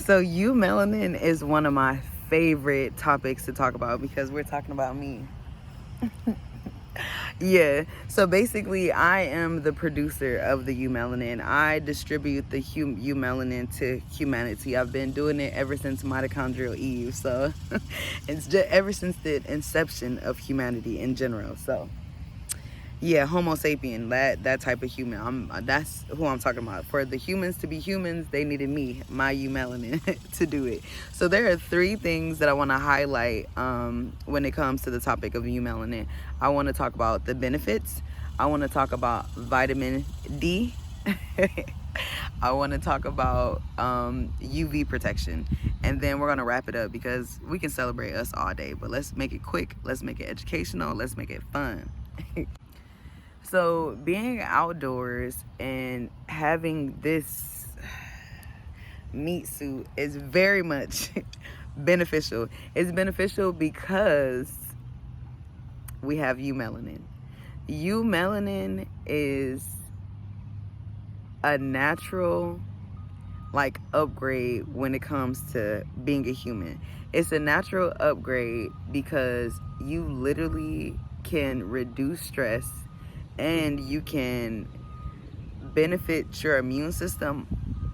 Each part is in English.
So eumelanin is one of my favorite topics to talk about because we're talking about me. Yeah, so basically I am the producer of the eumelanin. I distribute the eumelanin to humanity. I've been doing it ever since mitochondrial Eve, so it's just ever since the inception of humanity in general. So yeah, Homo sapien, that type of human. That's who I'm talking about. For the humans to be humans, they needed me, my eumelanin, to do it. So there are three things that I want to highlight when it comes to the topic of eumelanin. I want to talk about the benefits. I want to talk about vitamin D. I want to talk about UV protection, and then we're going to wrap it up because we can celebrate us all day, but let's make it quick, let's make it educational, let's make it fun. So being outdoors and having this meat suit is very much beneficial. It's beneficial because we have eumelanin. Eumelanin is a natural upgrade when it comes to being a human. It's a natural upgrade because you literally can reduce stress and you can benefit your immune system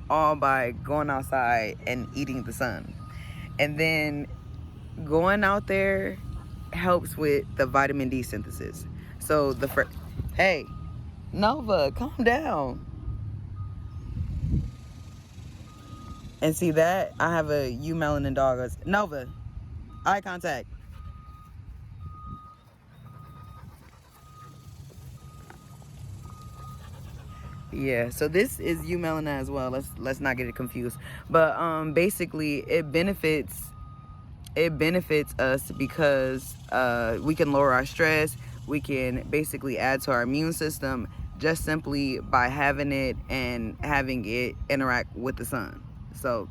all by going outside and eating the sun. And then going out there helps with the vitamin D synthesis. So hey, Nova, calm down. And see that? I have a eumelanin dog. Nova, eye contact. Yeah, so this is eumelanin as well. Let's not get it confused. But basically it benefits us because we can lower our stress. We can basically add to our immune system just simply by having it and having it interact with the sun. So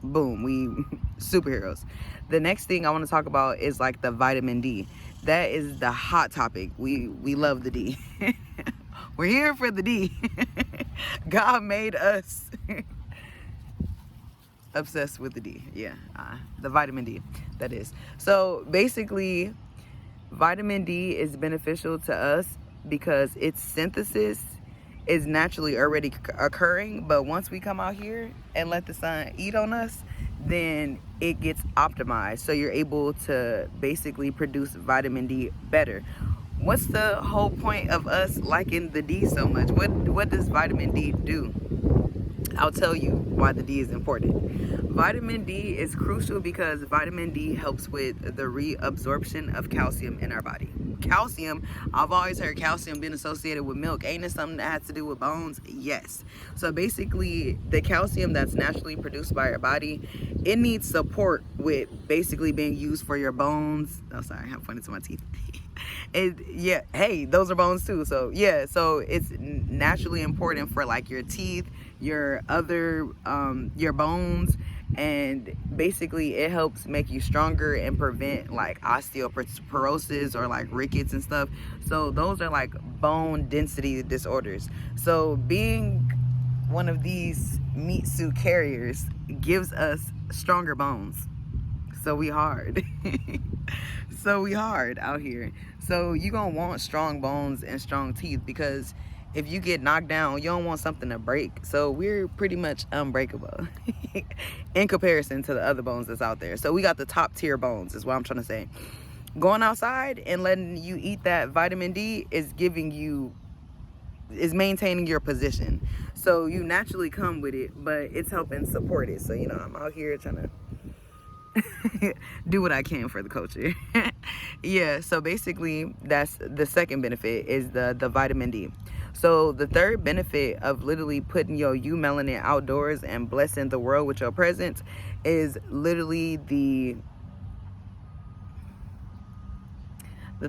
boom, we superheroes. The next thing I want to talk about is the vitamin D. That is the hot topic. We love the D. We're here for the D. God made us obsessed with the D. Yeah, the vitamin D, that is. So basically, vitamin D is beneficial to us because its synthesis is naturally already occurring, but once we come out here and let the sun eat on us, then it gets optimized, so you're able to basically produce vitamin D better. What's the whole point of us liking the D so much? What does vitamin D do? I'll tell you why the D is important. Vitamin D is crucial because vitamin D helps with the reabsorption of calcium in our body. Calcium, I've always heard calcium being associated with milk. Ain't it something that has to do with bones? Yes. So basically, the calcium that's naturally produced by your body, it needs support with basically being used for your bones. Oh, sorry, I'm pointing to my teeth. Yeah, hey, those are bones too. So yeah, so it's naturally important for your teeth, your other your bones, and basically it helps make you stronger and prevent osteoporosis or rickets and stuff. So those are bone density disorders. So being one of these meat suit carriers gives us stronger bones. So we hard. So we hard out here. So you gonna want strong bones and strong teeth because if you get knocked down, you don't want something to break. So we're pretty much unbreakable in comparison to the other bones that's out there. So we got the top tier bones is what I'm trying to say. Going outside and letting you eat that vitamin D is maintaining your position. So you naturally come with it, but it's helping support it. So I'm out here trying to do what I can for the culture. Yeah, so basically that's the second benefit is the vitamin D. So the third benefit of literally putting your eumelanin outdoors and blessing the world with your presence is literally the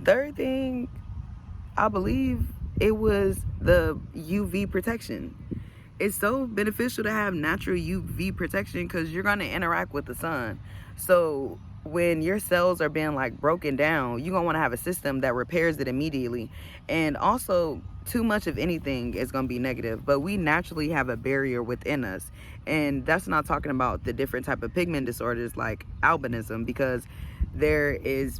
third thing. I believe it was the UV protection. It's so beneficial to have natural UV protection because you're going to interact with the sun. So when your cells are being broken down, you're going to want to have a system that repairs it immediately. And also too much of anything is going to be negative, but we naturally have a barrier within us. And that's not talking about the different type of pigment disorders like albinism, because there's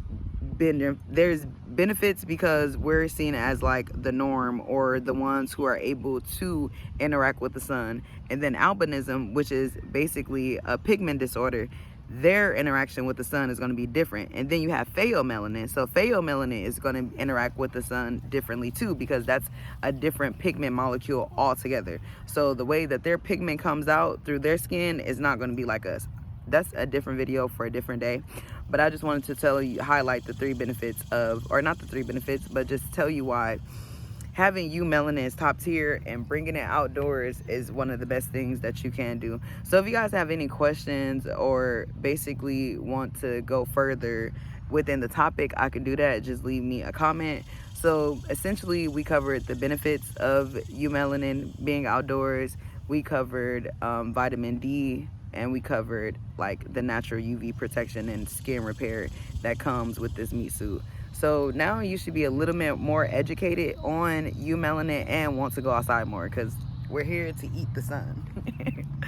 benefits because we're seen as like the norm, or the ones who are able to interact with the sun. And then albinism, which is basically a pigment disorder, their interaction with the sun is going to be different. And then you have pheomelanin. So pheomelanin is going to interact with the sun differently too, because that's a different pigment molecule altogether. So the way that their pigment comes out through their skin is not going to be like us. That's a different video for a different day. But I just wanted to highlight the 3 benefits of, or not the 3 benefits, but just tell you why having eumelanin is top tier, and bringing it outdoors is one of the best things that you can do. So if you guys have any questions or basically want to go further within the topic, I can do that. Just leave me a comment. So essentially, we covered the benefits of eumelanin being outdoors. We covered vitamin D, and we covered like the natural UV protection and skin repair that comes with this meat suit. So now you should be a little bit more educated on eumelanin and want to go outside more, because we're here to eat the sun.